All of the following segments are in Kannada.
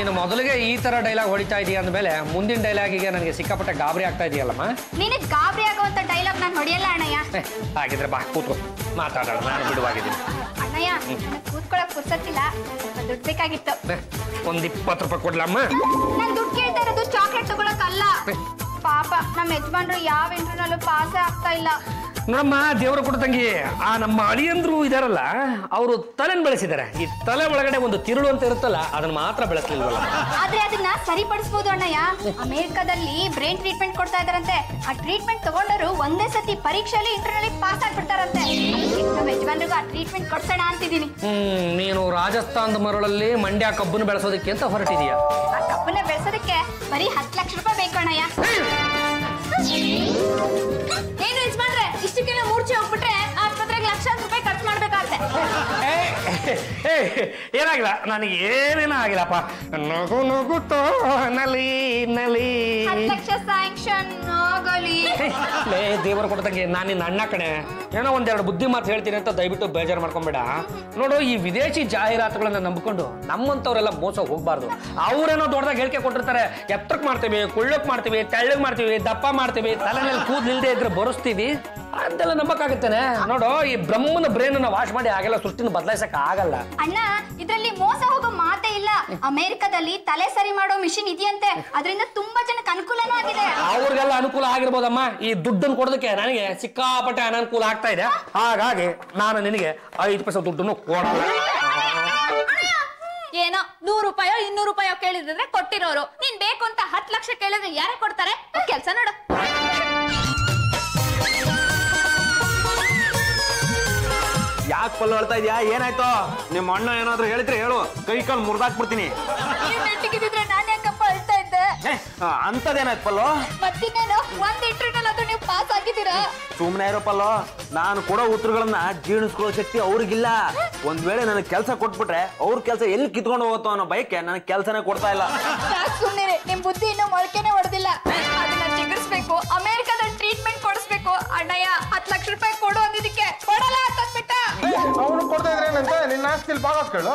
ನೀನು ಮೊದಲಿಗೆ ಈ ತರ ಡೈಲಾಗ್ ಹೊಡಿತಾ ಇದೀಯ ಅಂದಮೇಲೆ ಮುಂದಿನ ಡೈಲಾಗಿಗೆ ನನಗೆ ಸಿಕ್ಕಾಪಟ್ಟೆ ಗಾಬರಿ ಆಗ್ತಾ ಇದೆಯಲ್ಲಮ್ಮ. ನಿನಗೆ ಗಾಬರಿ ಆಗುವಂತ ಡೈಲಾಗ್ ನಾನು ಹೊಡೆಯಲ್ಲ ಅಣ್ಣಯ್ಯ. ಹಾಗಿದ್ರೆ ಬಾ ಕೂತ್ಕೋ ಮಾತಾಡೋಣ, ನಾನು ಬಿಡುವಾಗಿದ್ದೀನಿ. ಅಣ್ಣಯ್ಯ ಕೂತ್ಕೊಳಕ್ ಪುರ್ಸತ್ತಿಲ್ಲ, ದುಡ್ಡು ಬೇಕಾಗಿತ್ತು. ಒಂದ್ 20 ರೂಪಾಯಿ ಕೊಡ್ಲಮ್ಮ? ನಾನು ದುಡ್ಡು ಕೇಳ್ತಾ ಇರೋದು ಚಾಕ್ಲೇಟ್ ತಗೊಳಕ್ಕಲ್ಲ. ಪಾಪ ನಮ್ಮ ಯಜಮಾನ್ರು ಯಾವ ಇಂಟರ್ನಲ್ಲೂ ಪಾಸೇ ಆಗ್ತಾ ಇಲ್ಲ. ನೋಡಮ್ಮ, ದೇವರ ಕೊಡ ತಂಗಿ, ಆ ನಮ್ಮ ಅಳಿಯಂದ್ರು ಇದಾರಲ್ಲ, ಅವರು ತಲೆನ್ ಬೆಳೆಸಿದ್ದಾರೆ. ಈ ತಲೆ ಒಳಗಡೆ ಒಂದು ತಿರುಳು ಅಂತ ಇರುತ್ತಲ್ಲ, ಅದನ್ನ ಮಾತ್ರ ಬೆಳೆಸಲಿಲ್ವಲ್ಲ. ಆದ್ರೆ ಅದನ್ನ ಸರಿಪಡಿಸಬಹುದು ಅಣ್ಣಯ್ಯ. ಅಮೆರಿಕದಲ್ಲಿ ಬ್ರೈನ್ ಟ್ರೀಟ್ಮೆಂಟ್ ಕೊಡ್ತಾ ಇದಾರಂತೆ. ಆ ಟ್ರೀಟ್ಮೆಂಟ್ ತಗೊಂಡರು ಒಂದೇ ಸತಿ ಪರೀಕ್ಷೆಯಲ್ಲಿ ಇಂಟರ್ನಲ್ಲಿ ಪಾಸ್ ಆಗ್ಬಿಡ್ತಾರಂತೆ. ನಮ್ಮ ಯಜಮಾನ್ರಿಗೂ ಆ ಟ್ರೀಟ್ಮೆಂಟ್ ಕೊಡ್ಸೋಣ ಅಂತಿದ್ದೀನಿ. ನೀನು ರಾಜಸ್ಥಾನದ ಮರಳಲ್ಲಿ ಮಂಡ್ಯ ಕಬ್ಬನ್ನು ಬೆಳೆಸೋದಕ್ಕೆ ಅಂತ ಹೊರಟಿದೀಯಾ? ಆ ಕಬ್ಬನ್ನ ಬೆಳೆಸೋದಕ್ಕೆ ಬರೀ 10 ಲಕ್ಷ ರೂಪಾಯಿ ಬೇಕು ಅಣ್ಣಯ್ಯ. ಏನು ಯಜಮಾನ್ರೆ, ಇಷ್ಟಕ್ಕೆಲ್ಲ ಮೂರ್ಛೆ ಹೋಗ್ಬಿಟ್ರೆ ಆಸ್ಪತ್ರೆಗೆ ಲಕ್ಷಾಂತರ ರೂಪಾಯಿ ಖರ್ಚು ಮಾಡ್ಬೇಕಾಗತ್ತೆ. ಏನಾಗಿಲ್ಲ, ನನಗೆ ಏನೇನೂ ಆಗಿಲ್ಲಪ್ಪ. ನಗು ನಗುತ್ತೋ ನಲಿ ನಲಿ. 10 ಲಕ್ಷ ಸ್ಯಾಂಕ್ಷನ್ ಆಗಲಿ. ದೇವರು ಕೊಡ್ದಂಗೆ ನಾನು ನಿನ್ನ ಅಣ್ಣ ಕಣೆ, ಏನೋ ಒಂದೆರಡು ಬುದ್ಧಿ ಮಾತು ಹೇಳ್ತೀನಿ ಅಂತ ದಯವಿಟ್ಟು ಬೇಜಾರು ಮಾಡ್ಕೊಂಬೇಡ. ನೋಡು, ಈ ವಿದೇಶಿ ಜಾಹೀರಾತುಗಳನ್ನ ನಂಬಿಕೊಂಡು ನಮ್ಮಂತವ್ರೆಲ್ಲ ಮೋಸ ಹೋಗ್ಬಾರ್ದು. ಅವ್ರೇನೋ ದೊಡ್ಡದಾಗ ಹೇಳಿಕೆ ಕೊಟ್ಟಿರ್ತಾರೆ, ಎತ್ತರಕ್ಕೆ ಮಾಡ್ತೀವಿ, ಕುಳ್ಳಕ್ ಮಾಡ್ತೀವಿ, ತೆಳ್ಳಗ್ ಮಾಡ್ತೀವಿ, ದಪ್ಪ ಮಾಡ್ತೀವಿ, ತಲೆನಲ್ಲಿ ಕೂದಲಿಲ್ದೆ ಇದ್ರೆ ಬರೆಸ್ತೀವಿ ಅಂತೆಲ್ಲ ನಂಬಕ್ಕಾಗತ್ತೇನೆ? ನೋಡು, ಈ ಬ್ರಹ್ಮನ ಬ್ರೇನ್ ಅನ್ನ ವಾಶ್ ಮಾಡಿ ಹಾಗೆಲ್ಲ ಸೃಷ್ಟಿನ ಬದಲಾಯಿಸಕ್ ಆಗಲ್ಲ ಅಣ್ಣ. ಇದ್ರಲ್ಲಿ ಮೋಸ ಹೋಗೋ ಮಾತೇ ಇಲ್ಲ. ಅಮೆರಿಕದಲ್ಲಿ ತಲೆ ಸರಿ ಮಾಡೋ ಮಿಷಿನ್ ಇದೆಯಂತೆ. ಅದರಿಂದ ತುಂಬಾ ಜನಕ್ಕೆ ಅನುಕೂಲನೂ ಆಗಿದೆ. ಅವ್ರಿಗೆಲ್ಲ ಅನುಕೂಲ ಆಗಿರ್ಬೋದಮ್ಮ, ಈ ದುಡ್ಡನ್ನು ಕೊಡೋದಕ್ಕೆ ನನಗೆ ಸಿಕ್ಕಾಪಟ್ಟೆ ಅನನುಕೂಲ ಆಗ್ತಾ ಇದೆ. ಹಾಗಾಗಿ ನಾನು ನಿನಗೆ 5 ಪೈಸೆ ದುಡ್ಡನ್ನು ಕೊಡಲ್ಲ. ಏನೋ 100 ರೂಪಾಯೋ 200 ರೂಪಾಯೋ ಕೇಳಿದ್ರೆ ಕೊಟ್ಟಿರೋರು. ನೀನ್ ಬೇಕು ಅಂತ 10 ಲಕ್ಷ ಕೇಳಿದ್ರೆ ಯಾರೇ ಕೊಡ್ತಾರೆ? ಕೆಲ್ಸ ನೋಡು. ಯಾಕೆ ಪಲ್ಲು ಹೇಳ್ತಾ ಇದೀಯಾ? ಏನಾಯ್ತು? ನಿಮ್ಮ ಅಣ್ಣ ಏನಾದ್ರು ಹೇಳಿದ್ರೆ ಹೇಳು, ಕೈ ಕಾಲು ಮುರಿದಾಕ್ಬಿಡ್ತೀನಿ. ನಾನು ಯಾಕಪ್ಪ ಅಳ್ತಾ ಇದ್ದೆ? ಅಂತದೇನಾಯ್ತು ಪಲ್ಲು? ಮತ್ತಿನ್ನೇನು, ಒಂದ್ ಇಂಟರ್ವ್ಯೂನಲ್ಲಿ ಅದು ನೀವು ಪಾಸ್ ಆಗಿದ್ದೀರಾ? ಸುಮ್ಮನೆ ಇರೋ ಪಲ್ಲು, ನಾನು ಕೊಡೋ ಉತ್ತರಗಳನ್ನ ಜೀರ್ಣಿಸ್ಕೊಳ್ಳೋ ಶಕ್ತಿ ಅವ್ರಿಗಿಲ್ಲ. ಒಂದ್ ವೇಳೆ ನನಗೆ ಕೆಲಸ ಕೊಟ್ಬಿಟ್ರೆ ಅವ್ರ ಕೆಲಸ ಎಲ್ಲಿ ಕಿತ್ಕೊಂಡು ಹೋಗುತ್ತೋ ಅನ್ನೋ ಬೈಕೆ ನನಗೆ ಕೆಲಸನೇ ಕೊಡ್ತಾ ಇಲ್ಲ. ಸುಮ್ಮನೆ, ನಿಮ್ ಬುದ್ಧಿ ಇನ್ನೂ ಮೊಳಕೆನೆ ಹೊಡೆದಿಲ್ಲ. ಅದನ್ನ ಚಿಗುರಿಸ್ಬೇಕು, ಅಮೆರಿಕದಲ್ಲಿ ಟ್ರೀಟ್ಮೆಂಟ್ ಕೊಡಿಸ್ಬೇಕು. ಅಣ್ಣಯ್ಯ 10 ಲಕ್ಷ ರೂಪಾಯಿ ಕೊಡು ಅಂದಿದ್ದಕ್ಕೆ ಕೊಡಲ್ಲ ಅಂತಂದ್ಬಿಟ್ಟ. ಅವನು ಕೊಡ್ತಾ ಇದ್ರೆ ಏನಂತ ನಿನ್ನ ಆಸ್ತಿಲ್ ಭಾಗ ಕೇಳು.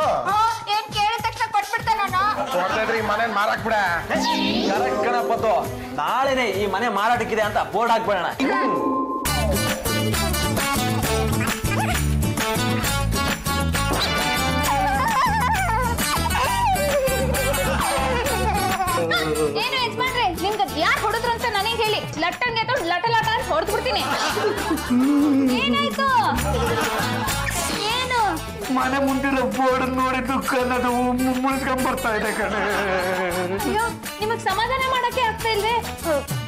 ಏನ್ ಕೇಳಿದ ತಕ್ಷಣ ಕೊಟ್ಬಿಡ್ತೆ ನಾನು. ಕೊಡ್ತಾ ಇದ್ರೆ ಈ ಮನೇನ್ ಮಾರಾಕ್ ಬಿಡ. ಕರೆಕ್ಟ್ ಕಣಪ್ಪತ್ತು, ನಾಳೆನೆ ಈ ಮನೆ ಮಾರಾಟಕ್ಕಿದೆ ಅಂತ ಬೋರ್ಡ್ ಹಾಕ್ಬೇಡಣ. ಏನು ಯಜಮಾನ್ರೆ, ನಿಮ್ಗೆ ಯಾರು ಹೊಡೆದ್ರು ಅಂತ ನನಗೆ ಹೇಳಿ. ಲಟ್ಟಂಗೆ ಲಟ ಲಟ ಅಂತ ಹೊಡೆದು ಬಿಡ್ತೀನಿ. ಏನಾಯ್ತು? ಏನು? ಮನೆ ಮುಂದಿರೋ ಬೋರ್ಡ್ ನೋಡಿ ದುಃಖ ಅನ್ನೋದು ಮುಳಿಸ್ಕೊಂಡ್ ಬರ್ತಾ ಇದೆ ಕಣೆ. ಅಯ್ಯೋ, ನಿಮಗ್ ಸಮಾಧಾನ ಮಾಡಕ್ಕೆ ಆಗ್ತಾ ಇಲ್ವೇ?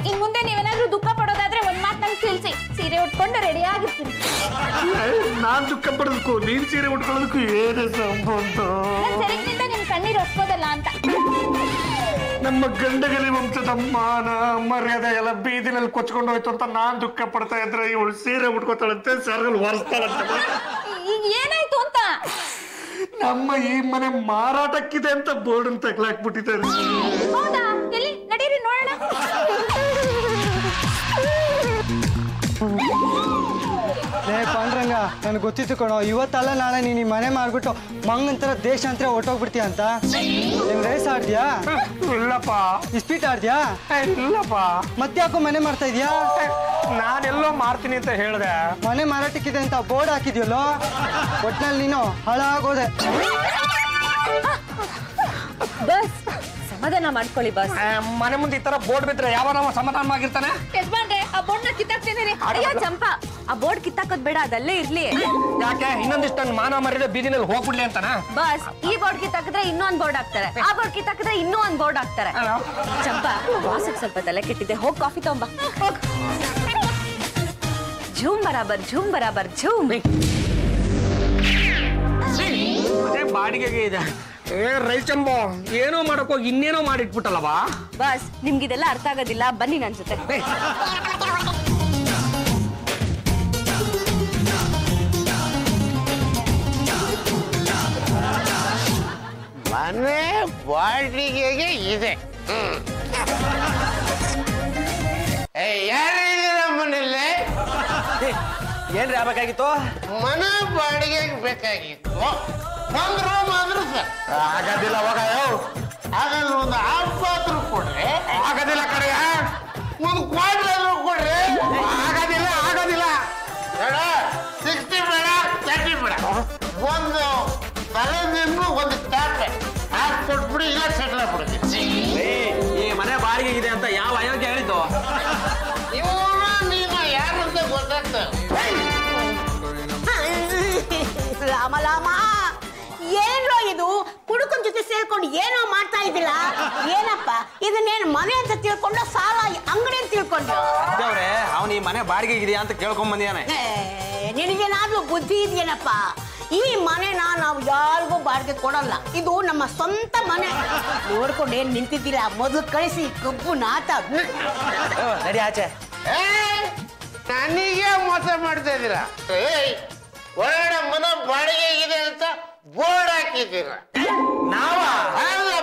ಇನ್ ಮುಂದೆ ನೀವೇನಾದ್ರೂ ದುಃಖ ಪಡೋದಾದ್ರೆ ಒಂದ್ ಮಾತು ನಂಗೆ ತಿಳಿಸಿ. ಸೀರೆ ಉಟ್ಕೊಂಡು ರೆಡಿ ಆಗಿರ್ತೀನಿ. ನಾನ್ ದುಃಖ ಪಡೋದಕ್ಕೂ ನೀನ್ ಸೀರೆ ಉಟ್ಕೊಳ್ಳೋದಕ್ಕೂ ಏನೇ ಸಂಬಂಧ? ಸೆರೆಗಿಂದ ನಿಮ್ ಕಣ್ಣೀರು ಒಪ್ಕೋದಲ್ಲ ಅಂತ. ನಮ್ಮ ಗಂಡಗಲಿ ವಂಶದ ಮಾನ ಮರ್ಯಾದೆ ಎಲ್ಲ ಬೀದಿನಲ್ಲಿ ಕೊಚ್ಕೊಂಡು ಹೋಯ್ತು ಅಂತ ನಾನ್ ದುಃಖ ಪಡ್ತಾ ಇದ್ರೆ ಇವಳು ಸೀರೆ ಉಟ್ಕೋತಾಳಂತೆ, ಸರಗಲ್ ಒರೆಸ್ತಾಳಂತೆ. ಈಗ ಏನಾಯ್ತು ಅಂತ? ನಮ್ಮ ಈ ಮನೆ ಮಾರಾಟಕ್ಕಿದೆ ಅಂತ ಬೋರ್ಡ್ ತಗ್ಲಾಕ್ಬಿಟ್ಟಿದ್ದಾರೆ. ಹೌದಾ? ಎಲ್ಲಿ ನಡೀರಿ ನೋಡೋಣ. ಪಾಂಡ್ರಂಗ, ನನಗೆ ಗೊತ್ತಿತ್ತು ಕಣೋ, ಇವತ್ತಲ್ಲ ನಾಳೆ ನೀನು ಈ ಮನೆ ಮಾರ್ಬಿಟ್ಟು ಮಂಗಂತರ ದೇಶಾಂತರ ಹೊಟ್ಟೋಗ್ಬಿಡ್ತೀಯ ಅಂತ. ನಿನ್ ರೇಸ್ ಆಡ್ತೀಯಾ? ಇಲ್ಲಪ್ಪ. ಇಸ್ಪೀಟ್ ಆಡ್ತೀಯಾ? ಇಲ್ಲಪ್ಪ. ಮತ್ತ್ಯಾಕೋ ಮನೆ ಮಾಡ್ತಾ ಇದೀಯಾ? ನಾನೆಲ್ಲೋ ಮಾಡ್ತೀನಿ ಅಂತ ಹೇಳ್ದೆ. ಮನೆ ಮಾರಾಟಕ್ಕಿದೆ ಅಂತ ಬೋರ್ಡ್ ಹಾಕಿದ್ಯಲ್ಲೋ, ಒಟ್ನಲ್ಲಿ ನೀನು ಹಾಳಾಗೋದೆ. ಬಸ್ ಸಮಾಧಾನ ಮಾಡ್ಕೊಳ್ಳಿ ಬಸ್. ಮನೆ ಮುಂದೆ ಈ ತರ ಬೋರ್ಡ್ ಬಿದ್ರೆ ಯಾವ ನಾವು ಸಮಾಧಾನವಾಗಿರ್ತಾನೆ? ಯಜಮಾನ್ರೆ, ಆ ಬೋರ್ಡ್ ನ ಕಿತ್ತಾಕ್ತಿದ್ದೀರಿ. ಅಯ್ಯೋ ಚಂಪಾ, ಆ ಬೋರ್ಡ್ ಕಿತ್ತಾಕೋದ್ ಬೇಡ, ಅದಲ್ಲೇ ಇರ್ಲಿ. ಯಾಕೆ? ಇನ್ನೊಂದಿಷ್ಟು ನನ್ನ ಮಾನ ಮರ್ಯಾದೆ ಬೀದಿನಲ್ಲಿ ಹೋಗ್ಬಿಡ್ಲಿ ಅಂತನಾ? ಬಸ್, ಈ ಬೋರ್ಡ್ ಕಿತ್ತಾಕಿದ್ರೆ ಇನ್ನೊಂದ್ ಬೋರ್ಡ್ ಹಾಕ್ತಾರೆ, ಆ ಬೋರ್ಡ್ ಕಿತ್ತಾಕಿದ್ರೆ ಇನ್ನೂ ಒಂದ್ ಬೋರ್ಡ್ ಹಾಕ್ತಾರೆ. ಚಂಪಾ, ಬಾಸಿಗೆ ಸ್ವಲ್ಪ ತಲೆ ಕೆಟ್ಟಿದೆ, ಹೋಗ್ ಕಾಫಿ ತಗೊಂಬ. ಝೂಮ್ ಬರಾಬರ್ ಝೂಮ್ ಬರಾಬರ್ ಝೂಮ್. ಬಾಡಿಗೆಗೆ ಇದೆ. ರೈಚಂಬೋ, ಏನೋ ಮಾಡಕ್ ಹೋಗಿ ಇನ್ನೇನೋ ಮಾಡಿಟ್ಬಿಟ್ಟಲ್ಲವಾ? ಬಸ್, ನಿಮ್ಗಿದೆಲ್ಲ ಅರ್ಥ ಆಗೋದಿಲ್ಲ, ಬನ್ನಿ ನನ್ ಜೊತೆ. ಮನೆ ಬಾಡಿಗೆಗೆ ಇದೆ. ಯಾರಿದ್ದೀರ ಮನೇಲಿ? ಏನ್ರಿ ಆಗ್ಬೇಕಾಗಿತ್ತು? ಮನೆ ಬಾಡಿಗೆಗೆ ಬೇಕಾಗಿತ್ತು. ಒಂದು ರೂಮ್ ಆದ್ರೂ ಸರ್ ಆಗೋದಿಲ್ಲ, ಹೋಗ. ಹಾಗಾದ್ರೆ ಒಂದು ಹಾಫ್ ಆದ್ರೂ ಕೊಡ್ರಿ. ಆಗೋದಿಲ್ಲ ಕಡೆಯ, ಒಂದು ಕ್ವಾರ್ಟರ್ ಆದ್ರೂ ಕೊಡ್ರಿ. ಆಗೋದಿಲ್ಲ. ಬೇಡ 60 ಬೇಡ 30 ಬೇಡ. ಒಂದು ತಲೆದಿಂದು ಒಂದು ಕ್ಯಾಪ್ ಹಾಕಿ ಕೊಟ್ಬಿಡಿ, ಇಲ್ಲ ಸೆಟ್ಲ್ ಆಗ್ಬಿಡ್ತೀನಿ. ಈ ಮನೆ ಬಾಡಿಗೆಗಿದೆ ಅಂತ ಯಾವ ಅಯೋಗ್ಯ ಹೇಳಿದ್ದು? ನೀನು ಯಾರು ಅಂತ ಗೊತ್ತಾಗ್ತದೆ. ರಾಮ ಏನೋ ಇದು ಕುಡುಕನ ಜೊತೆ ಸೇರ್ಕೊಂಡು ಏನೋ ಮಾಡ್ತಾ ಇದ್ದಿಲ್ಲ. ಏನಪ್ಪ ಇದನ್ನೇನು ಮನೆ ಅಂತ ತಿಳ್ಕೊಂಡು ಸಾಲ ಅಂಗಡಿ ಅಂತ ತಿಳ್ಕೊಂಡು ದೇವ್ರೆ, ಅವನು ಈ ಮನೆ ಬಾಡಿಗೆಗಿದೆಯಾ ಅಂತ ಕೇಳ್ಕೊಂಡ್ ಬಂದಿಯಾನೆ. ನಿನಗೇನಾದ್ರೂ ಬುದ್ಧಿ ಇದೆಯೇನಪ್ಪ? ಈ ಮನೆನ ನಾವು ಯಾರಿಗೂ ಬಾಡಿಗೆ ಕೊಡಲ್ಲ. ಇದು ನಮ್ಮ ಸ್ವಂತ ಮನೆ. ನೋಡ್ಕೊಂಡು ಏನ್ ನಿಂತಿದ್ದಿಲ್ಲ, ಮೊದಲು ಕಳಿಸಿ ಕಬ್ಬು ನಾತ ನಡಿ ಆಚೆ. ನನಗೆ ಮೋಸ ಮಾಡ್ತಾ ಇದ್ದೀರಾ? ಒಳ್ಳೆ ಮನೆ ಬಾಡಿಗೆ ಇದೆ ಅಂತ ಬೋರ್ಡ್ ಹಾಕಿದ್ದೀರ. ನಾವ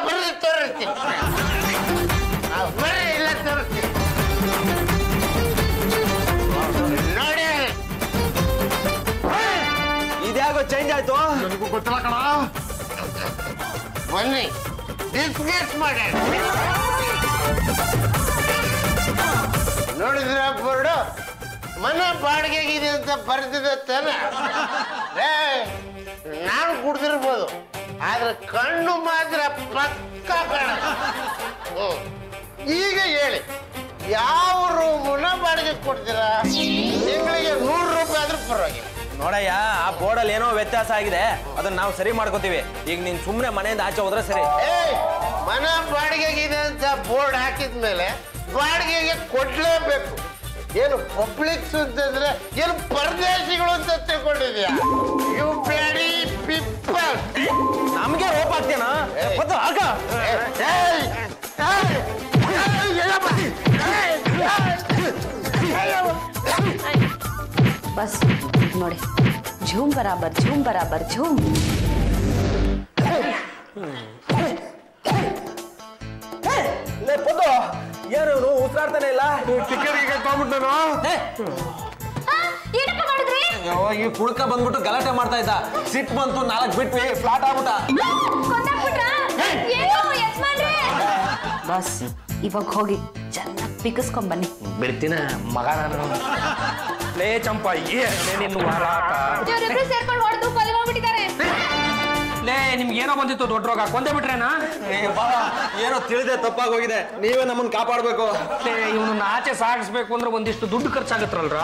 ಬರ್ರಿ ತೋರಿಸ್ತೀನಿ. ಬರ್ರಿ ಇಲ್ಲ ತೋರಿಸ್ತೀನಿ ನೋಡಿ. ಇದ್ಯಾಗೋ ಚೇಂಜ್ ಆಯ್ತು? ನನಗೂ ಗೊತ್ತಿಲ್ಲ ಕಣ. ಬನ್ನಿ ಡಿಸ್ಕಸ್ ಮಾಡಿ. ನೋಡಿದ್ರ ಬೋರ್ಡು ಮನೆ ಬಾಡಿಗೆಗಿದೆ ಅಂತ ಬರ್ತಿದೆ ತಾನೆ. ನಾನು ಕುಡ್ದಿರ್ಬೋದು, ಆದ್ರೆ ಕಣ್ಣು ಮಾತ್ರ ಪಕ್ಕ ಬೇಡ. ಈಗ ಹೇಳಿ, ಯಾವ ರೂಮನ್ನ ಬಾಡಿಗೆ ಕೊಡ್ತೀರಾ? ತಿಂಗಳಿಗೆ 100 ರೂಪಾಯಿ ಆದ್ರೂ ಪರವಾಗಿಲ್ಲ. ನೋಡಯ್ಯ, ಆ ಬೋರ್ಡಲ್ಲಿ ಏನೋ ವ್ಯತ್ಯಾಸ ಆಗಿದೆ, ಅದನ್ನ ನಾವು ಸರಿ ಮಾಡ್ಕೋತೀವಿ. ಈಗ ನೀನ್ ಸುಮ್ನೆ ಮನೆಯಿಂದ ಆಚೆ ಹೋದ್ರೆ ಸರಿ. ಮನೆ ಬಾಡಿಗೆಗಿದೆ ಅಂತ ಬೋರ್ಡ್ ಹಾಕಿದ್ಮೇಲೆ ಬಾಡಿಗೆಗೆ ಕೊಡ್ಲೇಬೇಕು. ಏನು ಪಬ್ಲಿಕ್ಸ್ ಅಂತಂದ್ರೆ ಏನು ಪರದೇಶಿಗಳು ಅಂತ ತಿಳ್ಕೊಂಡಿದ್ಯಾ? You bloody people. ನಮ್ಗೆ ರೋಪ್ ಆಗ್ತೇನಾ? ಆಗ ಬಸ್ ನೋಡಿ, ಝೂಮ್ ಬರಾಬರ್ ಝೂಮ್. ಏನು ಉಸಿರಾಡ್ತಾನೆ ಇಲ್ಲ? ಟಿಕೆಟ್ ಈಗ ತಗೊಂಡ್ಬಿಟ್ಟು ನಾನು ಏನಪ್ಪ ಮಾಡಿದ್ರಿ? ಈ ಕುಡ್ಕ ಬಂದ್ಬಿಟ್ಟು ಗಲಾಟೆ ಮಾಡ್ತಾ ಇದ್ದ. ಸಿಟ್ ಬಂತು, 4 ಬಿಟ್ವಿ, ಫ್ಲಾಟ್ ಆಗ್ಬಿಟ್ಟ. ಕೊಂದಾಕ್ಬಿಟ್ರಾ? ಏನು ಯಜಮಾನ್ರೆ? ಬಸ್ ಇವಾಗ ಹೋಗಿ ಚೆನ್ನಾಗಿ ಪಿಗಿಸ್ಕೊಂಡ್ ಬನ್ನಿ. ಬಿಡ್ತೀನ ಮಗ ನಾನು. ಲೇ ಚಂಪ, ನಿನ್ನ ವಾರಾಕ. ಇವರಿಬ್ರು ಸೇರ್ಕೊಂಡು ಹೊಡೆದು ಕೊಲೆ ಮಾಡ್ಬಿಟ್ಟಿದ್ದಾರೆ. ಲೇ ನಿಮ್ಗೆ ಏನೋ ಬಂದಿತ್ತು ದೊಡ್ಡ ರೋಗ, ಕೊಂದೇ ಬಿಟ್ರೇನಾ? ಏನೋ ತಿಳಿದೆ ತಪ್ಪಾಗೋಗಿದೆ, ನೀವೇ ನಮ್ಮನ್ನ ಕಾಪಾಡ್ಬೇಕು. ಇವನನ್ನ ಆಚೆ ಸಾಗಿಸ್ಬೇಕು ಅಂದ್ರೆ ಒಂದಿಷ್ಟು ದುಡ್ಡು ಖರ್ಚಾಗತ್ತಲ್ರ.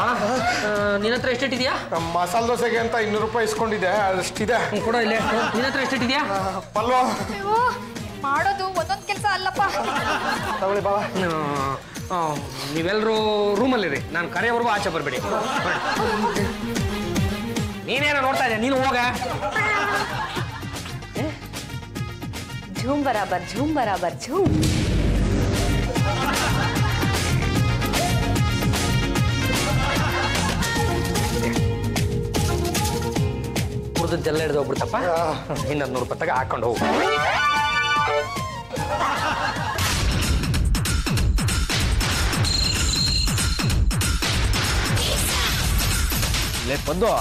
ನಿನ್ನ ಹತ್ರ ಎಷ್ಟಿಟ್ಟಿದ್ಯಾ? ಮಸಾಲೆ ದೋಸೆಗೆ ಅಂತ 200 ರೂಪಾಯಿ ಇಸ್ಕೊಂಡಿದ್ದೆ, ಅಷ್ಟಿದೆ. ಕೂಡ ಇಲ್ಲೇ. ನಿನ್ನ ಹತ್ರ ಎಷ್ಟಿಟ್ಟಿದ್ಯಾ? ಪಲ್ವ ಅಯ್ಯೋ, ಮಾಡೋದು ಒಂದೊಂದ್ ಕೆಲಸ ಅಲ್ಲಪ್ಪ. ತಗೊಳ್ಳಿ ಬಾವ. ನೀವೆಲ್ಲರೂ ರೂಮಲ್ಲಿರಿ, ನಾನು ಕರೆಯವರೆಗೂ ಆಚೆ ಬರ್ಬೇಡಿ. ನೀನೇನೋ ನೋಡ್ತಾ ಇದ್ದೆ, ನೀನು ಹೋಗ. ಝೂಮ್ ಬರಾಬರ್ ಝೂಮ್. ಉಳಿದದ್ದೆಲ್ಲ ಹಿಡಿದು ಹೋಗ್ಬಿಡ್ತಪ್ಪ. ಇನ್ನೊಂದು 100 ರೂಪಾಯಿ ತಗ ಹಾಕೊಂಡು ಹೋಗು. ಲೇ ಪದ್ದು,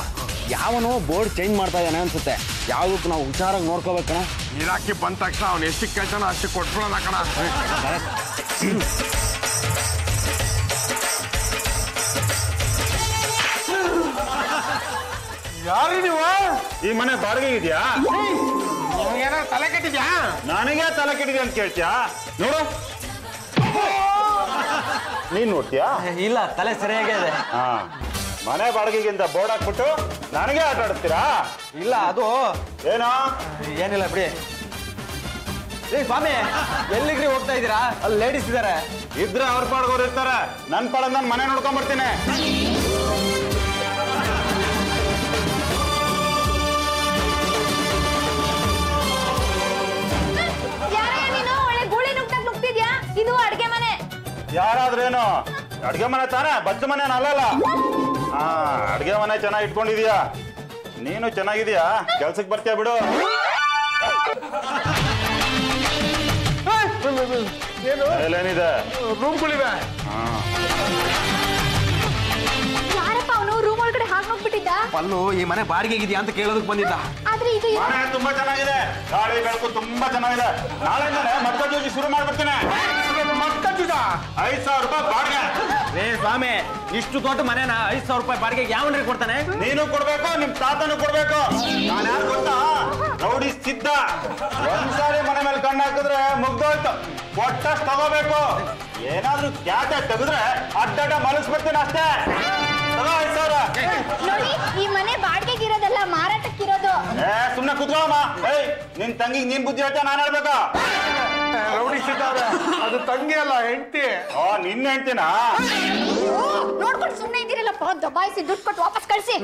ಯಾವನೋ ಬೋರ್ಡ್ ಚೇಂಜ್ ಮಾಡ್ತಾ ಇದ್ದಾನೆ ಅನ್ಸುತ್ತೆ. ಯಾವ್ದಕ್ಕೂ ನಾವು ಹುಷಾರಾಗಿ ನೋಡ್ಕೋಬೇಕಣ. ನೀರಾಕಿ ಬಂದ ತಕ್ಷಣ ಅವ್ನು ಎಷ್ಟಕ್ಕೆ ಕೇಳ್ತಾನೋ ಅಷ್ಟಕ್ಕೆ ಕೊಟ್ಬಿಡೋಣ ಕಣ. ಯಾರು ನೀವು? ಈ ಮನೆ ಬಾಡಿಗೆ ಇದೆಯಾ? ಏನಾದ್ರು ತಲೆ ಕೆಟ್ಟಿದ್ಯಾ? ನನಗೆ ತಲೆ ಕೆಟ್ಟಿದೆ ಅಂತ ಕೇಳ್ತೀಯಾ? ನೋಡು, ನೀನ್ ನೋಡ್ತೀಯಾ? ಇಲ್ಲ, ತಲೆ ಸರಿಯಾಗೇ ಇದೆ. ಹಾ, ಮನೆ ಬಾಡಿಗೆಗಿಂತ ಬೋರ್ಡ್ ಹಾಕ್ಬಿಟ್ಟು ನನಗೆ ಆಟ ಆಡ್ತೀರಾ? ಇಲ್ಲ, ಅದು ಏನೋ ಏನಿಲ್ಲ ಬಿಡಿ. ಸ್ವಾಮಿ, ಎಲ್ಲಿಗ್ರಿ ಹೋಗ್ತಾ ಇದ್ದೀರಾ? ಅಲ್ಲಿ ಲೇಡೀಸ್ ಇದಾರೆ. ಇದ್ರೆ ಅವ್ರ ಪಾಡ್ಗೋರು ಇರ್ತಾರೆ, ನನ್ನ ಪಾಡದ್ ನಾನು ಮನೆ ನೋಡ್ಕೊಂಡ್ ಬರ್ತೀನಿ. ನೀನು ಒಳ್ಳೆ ಗೂಳಿ ನುಗ್ತಿದ್ಯಾ? ಇದು ಅಡ್ಗೆ ಮನೆ. ಯಾರಾದ್ರೇನು ಅಡ್ಗೆ ಮನೆ ತಾನೇ, ಬಚ್ಚ ಮನೆ ಅಲ್ಲಲ್ಲ. ಹಾ, ಅಡ್ಗೆ ಮನೆ ಚೆನ್ನಾಗಿ ಇಟ್ಕೊಂಡಿದೀಯಾ. ನೀನು ಚೆನ್ನಾಗಿದೀಯಾ, ಕೆಲ್ಸಕ್ಕೆ ಬರ್ತೀಯ ಬಿಡು. ಏನು ಏನಿದೆ? ರೂಮ್ಗಳಿವೆ. ಯಾರಪ್ಪ ಅವನು ರೂಮ್ ಒಳಗಡೆ ಹಾಕ್ನೋಗ್ಬಿಟ್ಟಿದ್ದ? ಪಲ್ಲು ಈ ಮನೆ ಬಾಡಿಗೆಗಿದ್ಯಾ ಅಂತ ಕೇಳೋದಕ್ಕೆ ಬಂದಿದ್ದ. ಅದ್ ಆದ್ರೆ ಇದು ಮನೆ ತುಂಬಾ ಚೆನ್ನಾಗಿದೆ, ಗಾಳಿ ಬೆಳಕು ತುಂಬಾ ಚೆನ್ನಾಗಿದೆ. ನಾಳೆಯಿಂದಲೇ ಮಕ್ಕ ಜೂಜಿ ಶುರು ಮಾಡ್ಬಿಡ್ತೇನೆ. ಮಕ್ಕ ಜೂಜ 5,000 ರೂಪಾಯಿ ಬಾಡಿಗೆ. ಏ ಸ್ವಾಮಿ, ಇಷ್ಟು ದೊಡ್ಡ ಮನೆನ 5,000 ರೂಪಾಯಿ ಬಾಡಿಗೆಗೆ ಯಾವನ್ರಿ ಕೊಡ್ತಾನೆ? ನೀನು ಕೊಡ್ಬೇಕು, ನಿಮ್ ತಾತನು ಕೊಡ್ಬೇಕು. ನಾನು ಯಾರು ಗೊತ್ತಾ? ರೌಡಿ ಸಿದ್ಧ. ಒಂದ್ಸಾರಿ ಮನೆ ಮೇಲೆ ಕಣ್ಣು ಹಾಕಿದ್ರೆ ಮುಗ್ದೋಯ್ತು. ಕೊಟ್ಟಷ್ಟು ತಗೋಬೇಕು. ಏನಾದ್ರೂ ಕ್ಯಾತೆ ತೆಗೆದ್ರೆ ಅಡ್ಡಡ್ಡ ಮಲಗಿಸ್ಬಿಡ್ತೀನಿ ಅಷ್ಟೇ. ತಗೋ 5,000. ನೋಡಿ, ಈ ಮನೆ ಬಾಡಿಗೆಗಿರೋದಲ್ಲ, ಮಾರಾಟಕ್ಕಿರೋದು. ಸುಮ್ನೆ ಕುತ್ಕೊಳ್ಳಮ್ಮ. ಏಯ್, ನಿನ್ ತಂಗಿಗೆ ನೀನ್ ಬುದ್ಧಿ ಹೇಳ್ತಾ ನಾನು ಹೇಳ್ಬೇಕಾ? ರೌಡಿ ಸಿದ್ದಾರ, ಅದು ತಂಗಿ ಅಲ್ಲ, ಹೆಂಡತಿ. ನಿನ್ನ ಹೆಂಡ್ತಿನಾ? ನೋಡ್ಕೊಂಡು ಸುಮ್ಮನೆ ಇದ್ದೀರಲ್ಲಪ್ಪ, ದಬಾಯಿಸಿ ದುಡ್ಡು ಕೊಟ್ಟು ವಾಪಸ್ ಕಳಿಸಿ.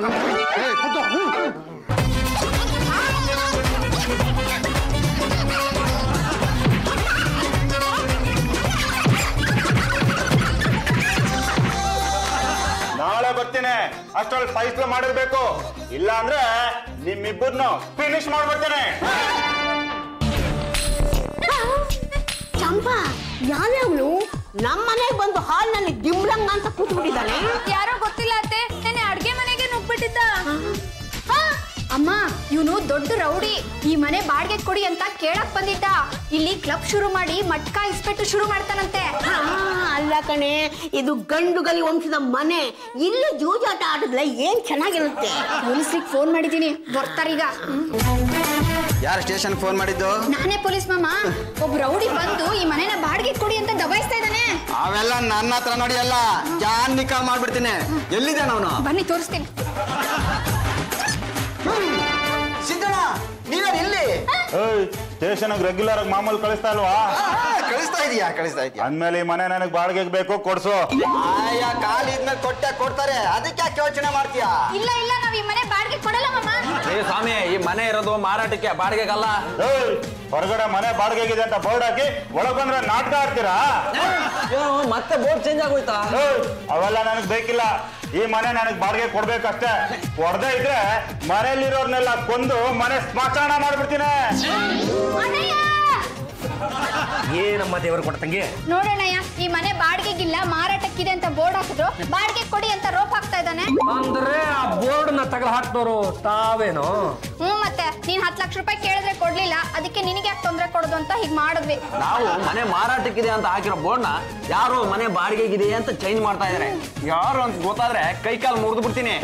ನಾಳೆ ಬರ್ತೀನಿ, ಅಷ್ಟ್ರಲ್ಲಿ ಫೈಸ್ಲ ಮಾಡಿರ್ಬೇಕು. ಇಲ್ಲ ಅಂದ್ರೆ ನಿಮ್ಮಿಬ್ಬರನ್ನು ಫಿನಿಶ್ ಮಾಡ್ಬಿಡ್ತೇನೆ. ಚಂಪಾ, ಯಾವ್ಯಾವನು ನಮ್ಮ ಮನೆಗೆ ಬಂದು ಹಾಲ್ನಲ್ಲಿ ದಿಂಬ್ಲಂಗ ಅಂತ ಕೂತ್ಬಿಟ್ಟಿದ್ದಾನೆ? ಯಾರೋ ಗೊತ್ತಿಲ್ಲ ಅತ್ತೆ, ನೆನ್ನೆ ಅಡ್ಗೆ ಮನೆಗೆ ನುಗ್ಬಿಟ್ಟಿದ್ದ. ಅಮ್ಮ, ಇವನು ದೊಡ್ಡ ರೌಡಿ. ಈ ಮನೆ ಬಾಡಿಗೆ ಕೊಡಿ ಅಂತ ಕೇಳಕ್ ಬಂದಿದ್ದ. ಇಲ್ಲಿ ಕ್ಲಬ್ ಶುರು ಮಾಡಿ ಮಟ್ಕಾ ಇಸ್ಪೆಟ್ಟು ಶುರು ಮಾಡ್ತಾನಂತೆ. ಅಲ್ಲ ಕಣೆ, ಇದು ಗಂಡುಗಲಿ ವಂಶದ ಮನೆ. ಇಲ್ಲಿ ಜೂಜಾಟ ಆಡಿದ್ರೆ ಏನ್ ಚೆನ್ನಾಗಿರುತ್ತೆ. ಪೊಲೀಸ್ರಿಗೆ ಫೋನ್ ಮಾಡಿದೀನಿ, ಬರ್ತಾರೀಗ. ಯಾರು ಸ್ಟೇಷನ್ ಫೋನ್ ಮಾಡಿದ್ದು? ನಾನೇ ಪೊಲೀಸ್ ಮಾಮ. ಒಬ್ಬ ರೌಡಿ ಬಂದು ಈ ಮನೆನ ಬಾಡಿಗೆ ಕೊಡಿ ಅಂತ ದಬಾಯಿಸ್ತಾ ಇದ್ದಾನೆ. ಅವೆಲ್ಲ ನನ್ನ ಹತ್ರ ನೋಡಿ, ಎಲ್ಲ ಜಾನ್ ನಿಕಾ ಮಾಡ್ಬಿಡ್ತೀನಿ. ಎಲ್ಲಿದೆ ಅವನು? ಬನ್ನಿ ತೋರಿಸ್ತೀನಿ. ಸಿದ್ದಣ್ಣ, ನೀನು ಇಲ್ಲಿ ಸ್ಟೇಷನ್ ರೆಗ್ಯುಲರ್ ಆಗಿ ಮಾಮೂಲು ಕಳಿಸ್ತಾ ಇಲ್ವಾ? ಕಳಿಸ್ತಾ ಇದೀಯಾ? ಅಂದ್ಮೇಲೆ ಈ ಮನೆ ನನಗೆ ಬಾಡಿಗೆಗೆ ಬೇಕು, ಕೊಡ್ಸು. ಆಯಾ ಕಾಲಿ ಇದ್ಮೇಲೆ ಕೊಡ್ತಾರೆ, ಅದಕ್ಕೆ ಯಾಕೆ ಯೋಚನೆ ಮಾಡ್ತೀಯಾ? ಇಲ್ಲ ಇಲ್ಲ, ನಾವ್ ಈ ಮನೆ ಬಾಡಿಗೆ ಕೊಡಲ್ಲ ಮಾಮ. ಏ ಸ್ವಾಮಿ, ಈ ಮನೆ ಇರೋದು ಮಾರಾಟಕ್ಕೆ, ಬಾಡಿಗೆಗಲ್ಲ. ಹೊರಗಡೆ ಮನೆ ಬಾಡಿಗೆಗಿದೆ ಅಂತ ಬೋರ್ಡ್ ಹಾಕಿ ಒಳಗ್ ಬಂದ್ರೆ ನಾಟಕ ಆಡ್ತೀರಾ? ಮತ್ತೆ ಬೋರ್ಡ್ ಚೇಂಜ್ ಆಗೋಯ್ತಾ? ಅವೆಲ್ಲ ನನಗ್ ಬೇಕಿಲ್ಲ. ಈ ಮನೆ ನನಗ್ ಬಾಡಿಗೆ ಕೊಡ್ಬೇಕಷ್ಟೇ. ಕೊಡದೇ ಇದ್ರೆ ಮನೆಯಲ್ಲಿರೋರ್ನೆಲ್ಲ ಕೊಂದು ಮನೆ ಸ್ಮಶಾನ ಮಾಡ್ಬಿಡ್ತೀನಿ. ಏನಮ್ಮ ದೇವರು ಕೊಟ್ಟ ತಂಗಿ? ನೋಡೋಣಯ್ಯ, ಈ ಮನೆ ಬಾಡಿಗೆಗಿಲ್ಲ, ಮಾರಾಟಕ್ಕಿದೆ ಅಂತ ಬೋರ್ಡ್ ಹಾಕಿದ್ರು, ಬಾಡಿಗೆ ಕೊಡಿ ಅಂತ ರೋಪ್ ಹಾಕ್ತಾ ಇದ್ದಾನೆ. ಅಂದ್ರೆ ಆ ಬೋರ್ಡ್ ನ ತಗಲ ಹಾಕ್ದೋರು ತಾವೇನು? ಮತ್ತೆ ನೀನ್ 10 ಲಕ್ಷ ರೂಪಾಯಿ ಕೇಳಿದ್ರೆ ಕೊಡ್ಲಿಲ್ಲ, ಅದಕ್ಕೆ ನಿನಗೆ ಯಾಕೆ ತೊಂದರೆ ಕೊಡೋದು ಅಂತ ಹೀಗ್ ಮಾಡಿದ್ವಿ. ನಾವು ಮನೆ ಮಾರಾಟಕ್ಕಿದೆ ಅಂತ ಹಾಕಿರೋ ಬೋರ್ಡ್ ನ ಯಾರು ಮನೆ ಬಾಡಿಗೆಗಿದೆ ಅಂತ ಚೇಂಜ್ ಮಾಡ್ತಾ ಇದಾರೆ. ಯಾರು ಅಂತ ಗೊತ್ತಾದ್ರೆ ಕೈ ಕಾಲು ಮುರಿದು ಬಿಡ್ತೀನಿ.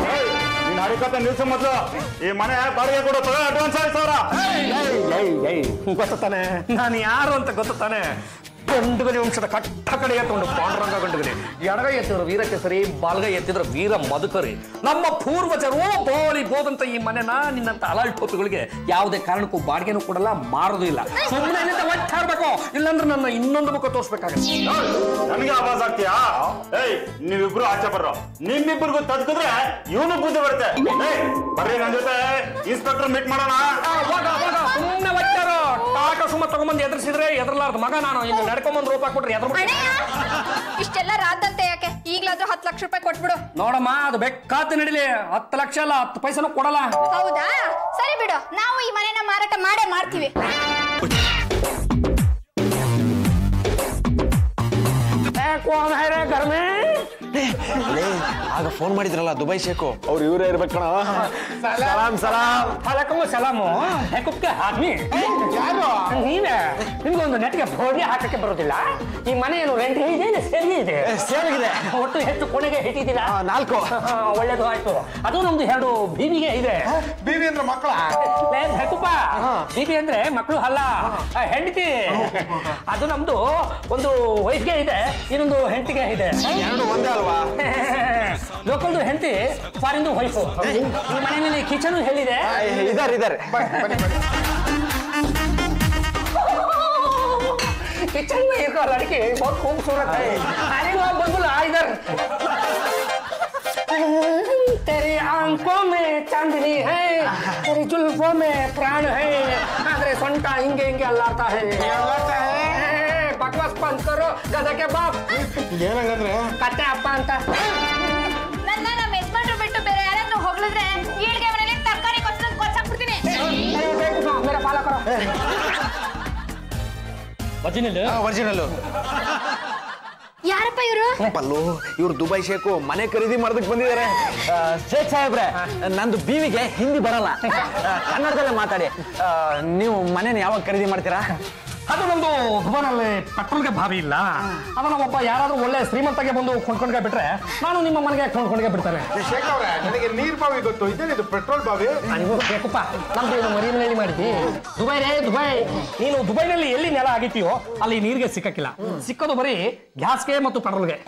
ನೀನ್ ಹರಿಕತೆ ನಿಲ್ಸು ಮೊದ್ಲು. ಈ ಮನೆ ಬಾಡಿಗೆ ಕೊಡೋ ಅಡ್ವಾನ್ಸ್ 5,000. ಗೊತ್ತಾನೆ ನಾನು ಯಾರು ಅಂತ ಗೊತ್ತಾನೆ. ಗಂಡುಗಲಿ ವಂಶದ ಕಟ್ಟ ಕಡೆ ಎತ್ತುಕೊಂಡು ಪಾಂಡುರಂಗ ಗಂಡುಗಲಿ, ಎಡಗೈ ಎತ್ತಿದ್ರು ವೀರಕೇಸರಿ, ಬಲಗೈ ಎತ್ತಿದ್ರು ವೀರ ಮಧುಕರಿ. ನಮ್ಮ ಪೂರ್ವಜರು ಬೋಳಿ ಬೋದಂತ ಈ ಮನೆನ ನಿನ್ನಂತ ಅಲಲ್ಟೋಪಿಗಳಿಗೆ ಯಾವುದೇ ಕಾರಣಕ್ಕೂ ಬಾಡಿಗೆನೂ ಕೊಡಲ್ಲ, ಮಾರೋದು ಇಲ್ಲ. ಸುಮ್ಮನೆ ಒಟ್ಟಾಡ್ಬೇಕು, ಇಲ್ಲಾಂದ್ರೆ ನನ್ನ ಇನ್ನೊಂದು ಮುಖ ತೋರಿಸ್ಬೇಕಾಗತ್ತೆ. ನನಗೆ ಆವಾಜ್ ಆಗ್ತೀಯಾ? ಏಯ್, ನೀವಿಬ್ರು ಆಚೆ ಬರ್ರೋ. ನಿಮ್ಮಿಬ್ಬರಿಗೂ ತದ್ಕಿದ್ರೆ ಇವನು ಬುದ್ಧಿ ಬರುತ್ತೆ. ಬರ್ರಿ ನನ್ನ ಜೊತೆ ಇನ್ಸ್ಪೆಕ್ಟರ್ ಮೀಟ್ ಮಾಡೋಣ. ಸುಮ್ಮನೆ ಒಟ್ಟಾರು ಟಾಟಾ ಸುಮ್ಮ ತಗೊಂಬಂದು ಎದುರಿಸಿದ್ರೆ ಎದುರ್ಲಾರ್ದು ಮಗ ನಾನು. ಇನ್ನು ನಡ್ಕೊಂಬಂದು ರೂಪಾಯಿ ಕೊಟ್ರೆ ಎದುರು. ಇಷ್ಟೆಲ್ಲ ರಾದಂತೆ ಯಾಕೆ? ಈಗ್ಲಾದ್ರೂ 10 ಲಕ್ಷ ರೂಪಾಯಿ ಕೊಟ್ಬಿಡು. ನೋಡಮ್ಮ, ಅದು ಬೇಕಾದ ನಡಿಲಿ. 10 ಲಕ್ಷ ಅಲ್ಲ, 10 ಪೈಸೆನೂ ಕೊಡಲ್ಲ. ಹೌದಾ? ಸರಿ ಬಿಡು, ನಾವು ಈ ಮನೆನ ಮಾರಾಟ ಮಾಡೇ ಮಾಡ್ತೀವಿ. ಆಗ ಫೋನ್ ಮಾಡಿದ್ರಲ್ಲ ದುಬೈ ಶೇಖು, ಅವ್ರು ಇವರೇ ಇರ್ಬೇಕಣ. ಸಲಾಮ್ ಸಲಾಮ್. ಸಲಾಮು. ಆದ್ಮಿ ಯಾರು? ನೀವೇ? ನಿಮ್ಗೊಂದು ನೆಟ್ಗೆ ಬೋರ್ಡ್ಗೆ ಹಾಕಕ್ಕೆ ಬರೋದಿಲ್ಲ. ಈ ಮನೆ ಏನು ರೆಂಟ್ ಇದೆ, ಸೇರಿ ಇದೆ? ಸೇರಿಗಿದೆ. ಒಟ್ಟು ಹೆಚ್ಚು ಕೊನೆಗೆ ಇಟ್ಟಿದ್ದೀರಾ? 4. ಒಳ್ಳೇದು ಆಯ್ತು. ಅದು ನಮ್ದು 2 ಬೀಬಿಗೆ ಇದೆ. ಬೀವಿ ಅಂದ್ರೆ ಮಕ್ಕಳ? ಬೇಕುಪ್ಪ, ಬೀಬಿ ಅಂದ್ರೆ ಮಕ್ಕಳು ಅಲ್ಲ, ಹೆಂಡತಿ. ಅದು ನಮ್ದು ಒಂದು ವೈಫ್ಗೆ ಇದೆ, ಇನ್ನೊಂದು ಹೆಂಡತಿಗೆ ಇದೆ. 2 ಒಂದೇ ಅಲ್ವಾ? ಲೋಕಲ್ದು ಹೆಂಡತಿ, ಫಾರಿನ್ದು ವೈಫು. ಈ ಮನೆಯಲ್ಲಿ ಕಿಚನ್ ಹೇಳಿದೆ. ಇದಾರೆ. किचन में एक लड़की बहुत खूबसूरत है. अरे वो बंगला इधर. तेरी आंखों में चांदनी है, तेरी जुल्फों में प्राण है. आदरे सोंटा हिंगे हिंगे अल्लाता है. बकवास बंद करो गधा के बाप. ಏನಂಗಂದ್ರೆ ಕತ್ತೆ ಅಪ್ಪ ಅಂತ. ನನ್ನ ನಮ್ಮ ಯಜಮಾನ್ರು ಬಿಟ್ಟು ಬೇರೆ ಯಾರಾದ್ರೂ ಹೋಗ್ಲಿದ್ರೆ ಈಳ್ಗೆ ಮನೇಲಿ ತರಕಾರಿ ಕೊಚ್ಚಾಕ್ಬಿಡ್ತೀನಿ. मेरा पाला करो. ಒರಿಜಿನಲ್. ಒರಿಜಿನಲ್. ಯಾರ ಯಾರಪ್ಪ ಇವರು? ಪಲ್ಲು ಇವ್ರು ದುಬೈ ಶೇಖು ಮನೆ ಖರೀದಿ ಮಾಡೋದಕ್ಕೆ ಬಂದಿದ್ದಾರೆ. ಶೇಖ್ ಸಾಹೇಬ್ರೆ, ನಂದು ಬೀವಿಗೆ ಹಿಂದಿ ಬರಲ್ಲ, ಕನ್ನಡದಲ್ಲೇ ಮಾತಾಡಿ. ನೀವು ಮನೇನ ಯಾವಾಗ ಖರೀದಿ ಮಾಡ್ತೀರಾ? ಅದು ನಮ್ದು ದುಬೈನಲ್ಲಿ ಪೆಟ್ರೋಲ್ಗೆ ಬಾವಿ ಇಲ್ಲ. ಅದನ್ನ ಒಬ್ಬ ಯಾರಾದ್ರೂ ಒಳ್ಳೆ ಶ್ರೀಮಂತಗೆ ಬಂದು ಕೊಂಡ್ಕೊಂಡ್ಗೆ ಬಿಟ್ರೆ ನಾನು ನಿಮ್ಮ ಮನೆಗೆ ಕೊಂಡ್ಕೊಂಡ್ಗೆ ಬಿಡ್ತೇನೆ. ಶೇಖ್ ಅವ್ರೆ, ನನಗೆ ನೀರ್ ಬಾವಿ ಗೊತ್ತು, ಇದೇನಿದು ಪೆಟ್ರೋಲ್ ಬಾವಿ? ನೀವು ಬೇಕಪ್ಪ, ನಮ್ದು ಮರಿಯಲ್ಲಿ ಮಾಡಿದ್ವಿ. ದುಬೈ ರೇ ದುಬೈ. ನೀನು ದುಬೈನಲ್ಲಿ ಎಲ್ಲಿ ನೆಲ ಆಗಿತೀಯೋ ಅಲ್ಲಿ ನೀರಿಗೆ ಸಿಕ್ಕಕ್ಕಿಲ್ಲ, ಸಿಕ್ಕೋದು ಬರೀ ಗ್ಯಾಸ್ಗೆ ಮತ್ತು ಪೆಟ್ರೋಲ್ಗೆ.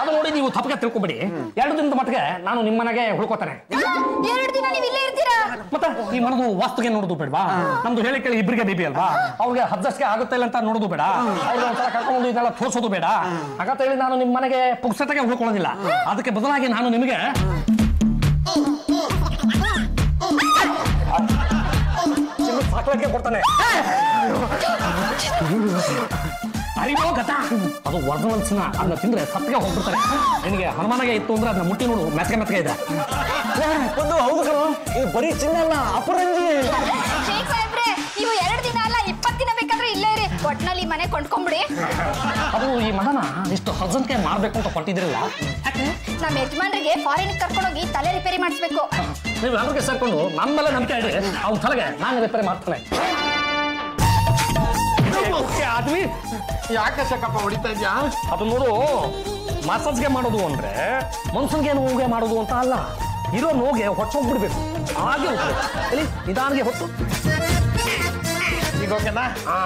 ಅದು ನೋಡಿ ನೀವು ತಪ್ಪಗೆ ತಿಳ್ಕೊಬಿಡಿ. 2 ದಿನದ ಮಟ್ಟಿಗೆ ನಾನು ನಿಮ್ಮ ಮನೆಗೆ ಹುಡ್ಕೋತಾನೆ. 2 ದಿನ ನೀವು ಇಲ್ಲೇ ಇರ್ತೀರಾ? ಮತ್ತೆ ಈ ಮನದು ವಾಸ್ತುಗೆ ನೋಡುದು ಬೇಡವಾ? ನಮ್ದು ಹೇಳಿ ಕೇಳಿ ಇಬ್ಬರಿಗೆ ಬೇಬಿ ಅಲ್ವಾ, ಅವ್ರಿಗೆ ಅಡ್ಜಸ್ಟ್ಗೆ ಆಗುತ್ತೆ ಇಲ್ಲ ಅಂತ ನೋಡುದು ಬೇಡ, ಅವ್ರಿಗೆ ಒಂದ್ಸಲ ಕರ್ಕೊಂಡು ಇದೆಲ್ಲ ತೋರಿಸೋದು ಬೇಡ. ಹಾಗಂತ ಹೇಳಿ ನಾನು ನಿಮ್ಮ ಮನೆಗೆ ಪುಕ್ಸಟೆಗೆ ಹುಡ್ಕೊಳ್ಳೋದಿಲ್ಲ. ಅದಕ್ಕೆ ಬದಲಾಗಿ ನಾನು ನಿಮಗೆ ಸಾಕಕ್ಕೆ ಕೊಡ್ತಾನೆ. ಅರಿವೋ ಗತ, ಅದು ವರ್ಧವನ್ಸ್ನ ಅದನ್ನ ತಿಂದ್ರೆ ಸತ್ತಿಗೆ ಹೋಗ್ಬಿಡ್ತಾರೆ. ನಿನಗೆ ಹನುಮಾನಗೆ ಇತ್ತು ಅಂದ್ರೆ ಅದನ್ನ ಮುಟ್ಟಿ ನೋಡು, ಮೆತ್ತಗೆ ಮೆತ್ತಗೆ ಇದೆ. ಹೌದು ಕಣೋ, ಇದು ಬರೀ ಚಿನ್ನ ಅಲ್ಲ, ಅಪರಂಜಿ. ಶೇಖ್ ಸಾಹೇಬ್ರೆ, ನೀವು 2 ದಿನ ಅಲ್ಲ 20 ದಿನ ಬೇಕಾದ್ರೆ ಇಲ್ಲೇ ಇರಿ. ಒಟ್ನಲ್ಲಿ ಮನೆ ಕೊಂಡ್ಕೊಂಬಿಡಿ. ಅದು ಈ ಮನನ ಇಷ್ಟು ಅರ್ಜೆಂಟ್ಗೆ ಮಾಡ್ಬೇಕು ಅಂತ ಕೊಟ್ಟಿದ್ರಲ್ಲ, ನಮ್ಮ ಯಜಮಾನ್ರಿಗೆ ಫಾರಿನ್ ಕರ್ಕೊಂಡೋಗಿ ತಲೆ ರಿಪೇರಿ ಮಾಡಿಸ್ಬೇಕು. ನೀವು ಎಲ್ಲರಿಗೆ ಸೇರ್ಕೊಂಡು ನಮ್ಮ ಮೇಲೆ ನಂಬಿಕೆ ಇಡ್ರಿ, ಅವ್ನ ತಲೆಗೆ ನಾನು ರಿಪೇರಿ ಮಾಡ್ತಾನೆ. ಆದ್ವಿ ಯಾಕೆ ಶೇಖಪ್ಪ ಹೊಡಿತಾ ಇದ್ಯಾ? ಅದು ನೋಡು, ಮಸಾಜ್ಗೆ ಮಾಡೋದು ಅಂದ್ರೆ ಮನ್ಸನ್ಗೆ ನೋವಿಗೆ ಮಾಡೋದು ಅಂತ ಅಲ್ಲ, ಇರೋ ನೋವಿಗೆ ಹೊಟ್ಟೋಗ್ಬಿಡ್ಬೇಕು. ಹಾಗೆ ಇಲ್ಲಿ ನಿಧಾನಿಗೆ ಹೊತ್ತು ಈಗ ಓಕೆನಾ? ಹಾ,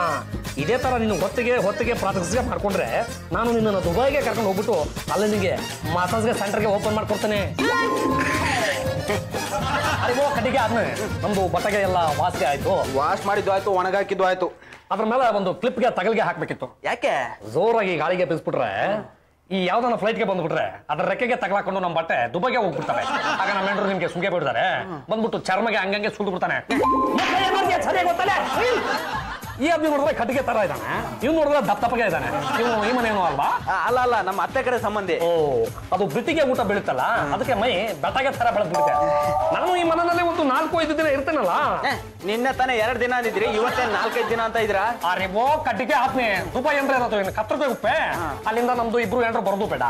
ಇದೇ ತರ ನೀನು ಹೊತ್ತಿಗೆ ಪ್ರಾಕ್ಟೀಸ್ಗೆ ಮಾಡ್ಕೊಂಡ್ರೆ ನಾನು ನಿನ್ನನ್ನು ದುಬೈಗೆ ಕರ್ಕೊಂಡು ಹೋಗ್ಬಿಟ್ಟು ಅಲ್ಲಿ ನಿನಗೆ ಮಸಾಜ್ಗೆ ಸೆಂಟರ್ಗೆ ಓಪನ್ ಮಾಡ್ಕೊಡ್ತೇನೆ. ಅರಿವೋ ಕಟ್ಟಿಗೆ ಆದ್ಮೇಲೆ ನಮ್ದು ಬಟ್ಟೆಗೆ ಎಲ್ಲ ವಾಸಿಗೆ ಆಯ್ತು. ವಾಶ್ ಮಾಡಿದ್ದು ಆಯ್ತು, ಒಣಗಾಕಿದ್ದು ಆಯ್ತು. ಅದ್ರ ಮೇಲೆ ಒಂದು ಕ್ಲಿಪ್ಗೆ ತಗಲ್ಗೆ ಹಾಕ್ಬೇಕಿತ್ತು. ಯಾಕೆ? ಜೋರಾಗಿ ಗಾಳಿಗೆ ಬೀಸ್ಬಿಟ್ರೆ ಈ ಯಾವ್ದಾನ ಫ್ಲೈಟ್ಗೆ ಬಂದ್ಬಿಟ್ರೆ ಅದ್ರ ರೆಕ್ಕೆಗೆ ತಗಲಾಕೊಂಡು ನಮ್ಮ ಬಟ್ಟೆ ದುಬೈಗೆ ಹೋಗ್ಬಿಡ್ತಾರೆ. ಆಗ ನಮ್ಮ ಹೆಂಡ್ರು ನಿಮ್ಗೆ ಸುಂಗೆ ಬಿಡ್ತಾರೆ, ಬಂದ್ಬಿಟ್ಟು ಚರ್ಮಗೆ ಹಂಗಂಗೆ ಸುಲ್ದು ಬಿಡ್ತಾನೆ. ಸರಿಯಾಗಿ ಗೊತ್ತಲ್ಲ, ಈ ಅಬ್ಬಿ ನೋಡಿದ್ರೆ ಕಟ್ಟಿಗೆ ತರ ಇದ್ದಾನೆ, ಇವ್ ನೋಡಿದ್ರೆ ದಪ್ಪಗೆ ಇದ್ದಾನೆ. ಇವ್ನು ಈ ಮನೇನು ಅಲ್ವಾ? ಅಲ್ಲ, ನಮ್ಮ ಅತ್ತೆ ಕಡೆ ಸಂಬಂಧಿ. ಓ, ಅದು ಬಿಟ್ಟಿಗೆ ಊಟ ಬೀಳುತ್ತಲ್ಲ, ಅದಕ್ಕೆ ಮೈ ಬೆಟ್ಟಗೆ ತರ ಬೆಳೆದ್ಬಿಡುತ್ತೆ. ನಾನು ಈ ಮನೆಯಲ್ಲಿ ಒಂದು 4-5 ದಿನ ಇರ್ತೇನಲ್ಲ. ನಿನ್ನೆ ತಾನೇ 2 ದಿನ ಅಂದಿದ್ರಿ, ಇವತ್ತೇ 4-5 ದಿನ ಅಂತ ಇದ್ರ. ಅರೆ ಓ ಕಟ್ಟಿಗೆ ಆತ್ಮೆ ದುಬೈ ಅಂದ್ರೆ ಏನದು, 10 ರೂಪಾಯಿ ಉಪ್ಪೆ. ಅಲ್ಲಿಂದ ನಮ್ದು 2 ಹೆಂಡ್ರು ಬರೋದು ಬೇಡ,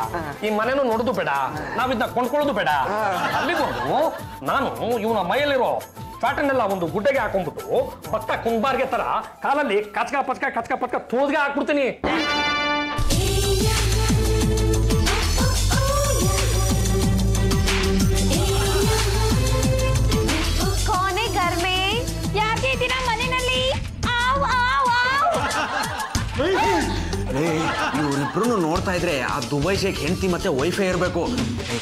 ಈ ಮನೇನು ನೋಡುದು ಬೇಡ, ನಾವಿದ್ನ ಕೊಂಡ್ಕೊಳ್ಳೋದು ಬೇಡ. ಅಲ್ಲಿ ಬಂದು ನಾನು ಇವನ ಮೈಯಲ್ಲಿರೋ ಫ್ಯಾಟನ್ನೆಲ್ಲ ಒಂದು ಗುಡ್ಡೆಗೆ ಹಾಕೊಂಡ್ಬಿಟ್ಟು ಭತ್ತ ಕುಂಬಾರ್ಗೆ ತರ ಕಾಲಲ್ಲಿ ಕಚ್ಕ ಪಚ್ಕ ತೋದ್ಗೆ ಹಾಕ್ಬಿಡ್ತೀನಿ. ಕೋನೆ ಗರ್ಮೆ ಯಾಕೆ ದಿನ ಮನೆಯಲ್ಲಿ ಇವರಿಬ್ರು ನೋಡ್ತಾ ಇದ್ರೆ ಆ ದುಬೈ ಶೇಖ್ ಹೆಂಡತಿ ಮತ್ತೆ ವೈಫೈ ಇರ್ಬೇಕು.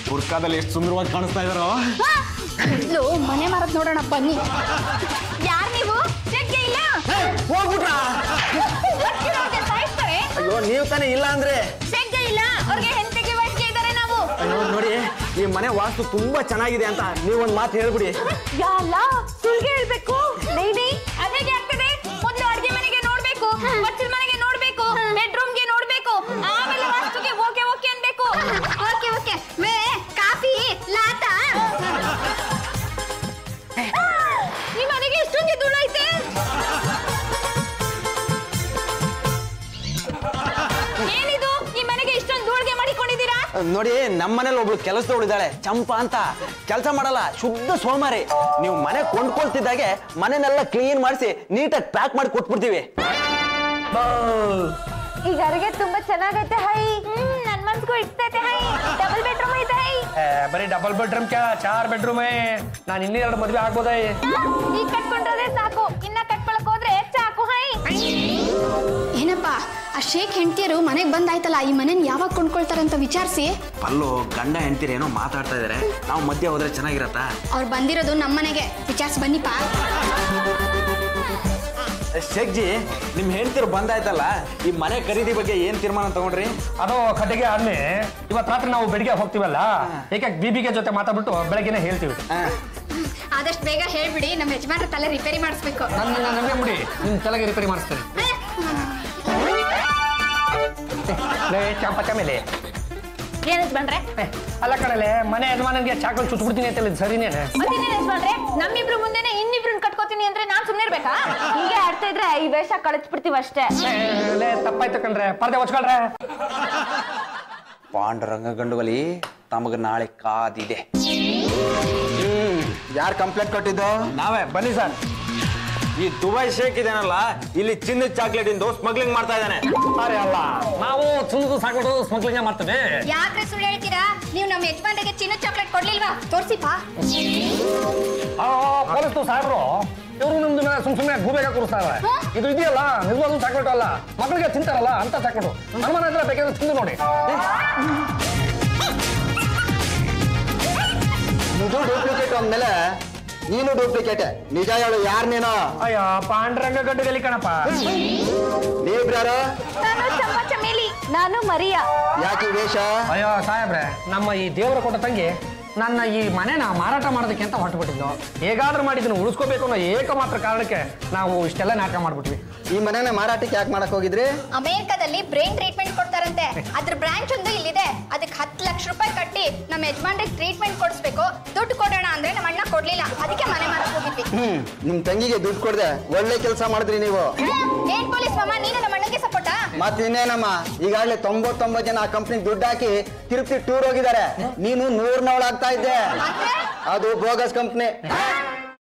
ಬುರ್ಕಾದಲ್ಲಿ ಎಷ್ಟು ಸುಂದರವಾಗಿ ಕಾಣಿಸ್ತಾ ಇದಾರೋ. ಮನೆ ಮಾರದ್ ನೋಡೋಣ ಬನ್ನಿ. ಯಾರ್ ನೀವು? ಶೆಗ್ಗೆ ಇಲ್ಲ ಹೋಗ್ಬಿಟ್ರಾ? ಅಯ್ಯೋ, ನೀವು ತಾನೇ ಇಲ್ಲ ಅಂದ್ರೆ. ಶೆಗ್ಗೆ ಇಲ್ಲ, ಅವ್ರಿಗೆ ಹೆಂಡತಿಗೆ ವಯಸ್ಸಿಗೆ ಇದ್ದಾರೆ ನಾವು. ಅಯ್ಯೋ ನೋಡಿ, ಈ ಮನೆ ವಾಸ್ತು ತುಂಬಾ ಚೆನ್ನಾಗಿದೆ ಅಂತ ನೀವೊಂದ್ ಮಾತು ಹೇಳ್ಬಿಡಿ. ಯಾಲ್ಲ ಸುಳ್ಗೆ ಹೇಳ್ಬೇಕು? ನೈ ಅದೇಗೆ ಆಗ್ತದೆ. ಮೊದಲು ಅಡ್ಗೆ ಮನೆಗೆ ನೋಡ್ಬೇಕು, ಬಚ್ಚಲ ಮನೆಗೆ ನೋಡ್ಬೇಕು, ಬೆಡ್ರೂಮ್ಗೆ ನೋಡ್ಬೇಕು, ಆಮೇಲೆ ವಾಸ್ತುಗೆ ಓಕೆ ಅನ್ಬೇಕು. ಓಕೆ ಮೇ ಕಾಫಿ ಲಾತಾ. ಈ ಮನೆಗೆ ಎಷ್ಟೊಂದು ಧೂಳು ಐತೆ. ಏನಿದು ಈ ಮನೆಗೆ ಇಷ್ಟೊಂದು ಧೂಳ್ಗೆ ಮಾಡಿಕೊಂಡಿದ್ದೀರಾ? ನೋಡಿ, ನಮ್ಮ ಮನೇಲಿ ಒಬ್ಳು ಕೆಲಸದವಳಿದ್ದಾಳೆ, ಚಂಪಾ ಅಂತ. ಕೆಲಸ ಮಾಡಲ್ಲ, ಶುದ್ಧ ಸೋಮಾರಿ. ನೀವು ಮನೆ ಕೊಂಡ್ಕೊಳ್ತಿದ್ದಾಗೆ ಮನೆನೆಲ್ಲ ಕ್ಲೀನ್ ಮಾಡಿಸಿ ನೀಟಾಗಿ ಪ್ಯಾಕ್ ಮಾಡಿ ಕೊಟ್ಬಿಡ್ತೀವಿ. ಈಗ ಅಡುಗೆ ತುಂಬಾ ಚೆನ್ನಾಗೈತೆ. ಹೈ, ನನ್ ಮನ್ಸ್ಗೂ ಇರ್ತೈತೆ. ಹೈ, ಡಬಲ್ ಬೆಡ್ರೂಮ್ ಐತೆ. ಹೈ, ಬರೀ ಡಬಲ್ ಬೆಡ್ರೂಮ್ 4 ಬೆಡ್ರೂಮ್. ನಾನು ಇನ್ನೂ 2 ಮದ್ವೆ ಆಗ್ಬೋದ? ಈಗ ಕಟ್ಕೊಂಡ್ರೆ ಸಾಕು, ಇನ್ನ ಕಟ್ಕೊಳಕ್ ಹೋದ್ರೆ ಸಾಕು. ಹೈ, ಏನಪ್ಪಾ ಆ ಶೇಖ್ ಹೆಂಡತಿಯರು ಮನೆಗೆ ಬಂದಾಯ್ತಲ್ಲ, ಈ ಮನೇನ್ ಯಾವಾಗ ಕೊಂಡ್ಕೊಳ್ತಾರಂತ ವಿಚಾರಿಸಿ. ಪಲ್ಲು ಗಂಡ ಹೆಂಡ್ತೀರಿ ಏನೋ ಮಾತಾಡ್ತಾ ಇದಾರೆ, ನಾವು ಮಧ್ಯೆ ಹೋದ್ರೆ ಚೆನ್ನಾಗಿರತ್ತಾ? ಅವ್ರು ಬಂದಿರೋದು ನಮ್ಮ ಮನೆಗೆ, ವಿಚಾರಿಸಿ ಬನ್ನಿಪಾ. ಶೇಖ್ ಜಿ, ನಿಮ್ ಹೆಂಡ್ತಿರು ಬಂದಾಯ್ತಲ್ಲ, ಈ ಮನೆ ಖರೀದಿ ಬಗ್ಗೆ ಏನ್ ತೀರ್ಮಾನ ತಗೊಂಡ್ರಿ? ಅದು ಕಟ್ಟಿಗೆ ಆದ್ಮೇಲೆ ಇವತ್ತು ರಾತ್ರಿ ನಾವು ಬೆಳಿಗ್ಗೆ ಹೋಗ್ತೀವಲ್ಲ, ಏಕೆ ಬಿಬಿಗೆ ಜೊತೆ ಮಾತಾಡ್ಬಿಟ್ಟು ಬೆಳಗ್ಗೆನೆ ಹೇಳ್ತೀವಿ. ಆದಷ್ಟು ಬೇಗ ಹೇಳ್ಬಿಡಿ, ನಮ್ಮ ಯಜಮಾನ್ರ ತಲೆ ರಿಪೇರಿ ಮಾಡಿಸ್ಬೇಕು. ನಮಗೆ ಮುಡಿ, ನಿಮ್ ತಲೆಗೆ ರಿಪೇರಿ ಮಾಡಿಸ್ತೇನೆ. ಚಾಂಪಕ್ಕ ಮೇಲೆ ಏನಂತ ಬಂದ್ರೆ ಅಲ್ಲ ಕಣಲೆ, ಮನೆ ಯಜಮಾನನ್ಗೆ ಚಾಕಲ್ ಚುಚ್ಬಿಡ್ತೀನಿ ಅಂತ ಸರಿನೇ. ಬಂದ್ರೆ ನಮ್ಮಿಬ್ರು ಮುಂದೆನೆ ಇನ್ನಿಬ್ರನ್ನ ಕಟ್ಕೋತೀನಿ ಅಂದ್ರೆ ನಾನ್ ಸುಮ್ಮನೆ ಇರ್ಬೇಕಾ? ಹಿಂಗೆ ಆಡ್ತಾ ಇದ್ರೆ ಈ ವೇಷ ಕಳಿಸ್ಬಿಡ್ತೀವಿ ಅಷ್ಟೇ. ತಪ್ಪಾಯ್ತು ಕಣ್ರೆ, ಪರ್ದೆ ಹೊಚ್ಕೊಳ್ರೆ. ಪಾಂಡುರಂಗ ಗಂಡುಗಲಿ ತಮಗ ನಾಳೆ ಕಾದಿದೆ. ಯಾರು ಕಂಪ್ಲೇಂಟ್ ಕೊಟ್ಟಿದ್ದು? ನಾವೇ. ಬನ್ನಿ ಸರ್. ಈ ದುಬೈ ಶೇಕ್ ಇದೇನಲ್ಲ, ಇಲ್ಲಿ ಚಿನ್ನದ ಚಾಕ್ಲೇಟ್ ಇಂದು ಸ್ಮಗ್ಲಿಂಗ್ ಮಾಡ್ತಾ ಇದ್ದಾನೆ. ಅರೆ ಅಲ್ಲ, ನಾವು ಚಿನ್ನದ ಸಾಕೋದು ಸ್ಮಗ್ಲಿಂಗ್ ಮಾಡ್ತೇವೆ. ಯಾಕ್ರೆ ಸುಳ್ಳು ಹೇಳ್ತೀರಾ? ನೀವು ನಮ್ಮ ಯಜಮಾನ್ರಿಗೆ ಚಿನ್ನದ ಚಾಕ್ಲೇಟ್ ಕೊಡ್ಲಿಲ್ವಾ? ತೋರ್ಸಿಪಾ. ಪೊಲೀಸ್ ಸಾಹೇಬ್ರು ಇವರು ನಿಮ್ದು ಸುಮ್ಮನೆ ಗೂಬೆಗೆ ಕೂರಿಸ್ತಾರೆ. ಇದು ಇದೆಯಲ್ಲ ನಿಜವಾಗ್ಲೂ ಚಾಕ್ಲೇಟ್ ಅಲ್ಲ, ಮಕ್ಕಳಿಗೆ ತಿಂತಾರಲ್ಲ ಅಂತ ಚಾಕ್ಲೇಟು. ಅನುಮಾನ ಇದ್ರೆ ಬೇಕಾದ್ರೆ ತಿಂದು ನೋಡಿ. ಇದು ಡೂಪ್ಲಿಕೇಟ್ ಅಂದ್ಮೇಲೆ ನೀನು ಡೂಪ್ಲಿಕೇಟ್. ನಿಜ ಹೇಳು, ಯಾರು ನೀನು? ಅಯ್ಯೋ ಪಾಂಡುರಂಗ ಗಂಡುಗಲಿ ಕಣಪ್ಪ. ನೀವ್ಯಾರು? ನಾನು ಚಂಪಾ ಚಮೇಲಿ. ನಾನು ಮರಿಯಾ. ಯಾಕೆ ವೇಷ? ಅಯ್ಯೋ ಸಾಹೇಬ್ರೆ, ನಮ್ಮ ಈ ದೇವರ ಕೊಟ್ಟ ತಂಗಿ ನನ್ನ ಈ ಮನೆನ ಮಾರಾಟ ಮಾಡೋದಕ್ಕೆ ಅಂತ ಹೊರಟುಬಿಟ್ಟಿದ್ಲು. ಹೇಗಾದ್ರೂ ಮಾಡಿ ಇದನ್ನು ಉಳಿಸ್ಕೋಬೇಕು ಅನ್ನೋ ಏಕಮಾತ್ರ ಕಾರಣಕ್ಕೆ ನಾವು ಇಷ್ಟೆಲ್ಲ ನಾಟಕ ಮಾಡ್ಬಿಟ್ವಿ. ಈ ಮನೆನ ಮಾರಾಟಕ್ಕೆ ಯಾಕೆ ಮಾಡಕ್ ಹೋಗಿದ್ರಿ? ಅಮೆರಿಕದಲ್ಲಿ ಬ್ರೈನ್ ಟ್ರೀಟ್ಮೆಂಟ್ ಕೊಡ್ತಾರಂತೆ. ಅದ್ರ ಬ್ರಾಂಚ್ ಒಂದು ಇಲ್ಲಿದೆ. ಅದಕ್ಕೆ 10 ಲಕ್ಷ ರೂಪಾಯಿ ಕಟ್ಟಿ ನಮ್ಮ ಯಜಮಾನ್ರಿಗೆ ಟ್ರೀಟ್ಮೆಂಟ್ ಕೊಡಿಸ್ಬೇಕು. ದುಡ್ಡು ಕೊಡೋಣ ಅಂದ್ರೆ ನಮ್ಮ ಅಣ್ಣ ಕೊಡ್ಲಿಲ್ಲ. ಅದಕ್ಕೆ ಮನೆ ಮಾರಕ್ ಹೋಗಿದ್ವಿ. ನಿಮ್ ತಂಗಿಗೆ ದುಡ್ಡು ಕೊಡದೆ ಒಳ್ಳೆ ಕೆಲಸ ಮಾಡಿದ್ರಿ ನೀವು. ಏನ್ ಪೊಲೀಸ್ ಮಾಮ, ನೀನು ನಮ್ಮ ಅಣ್ಣಗೆ ಸಪೋರ್ಟಾ? ಮತ್ತೆ ಇನ್ನೇನಮ್ಮ, ಈಗಾಗಲೇ 99 ಜನ ಆ ಕಂಪ್ನಿ ದುಡ್ಡು ಹಾಕಿ ತಿರುಪತಿ ಟೂರ್ ಹೋಗಿದ್ದಾರೆ. ನೀನು 100 ಆಗ್ತಾ ಇದ್ದೆ. ಅದು ಬೋಗಸ್ ಕಂಪ್ನಿ.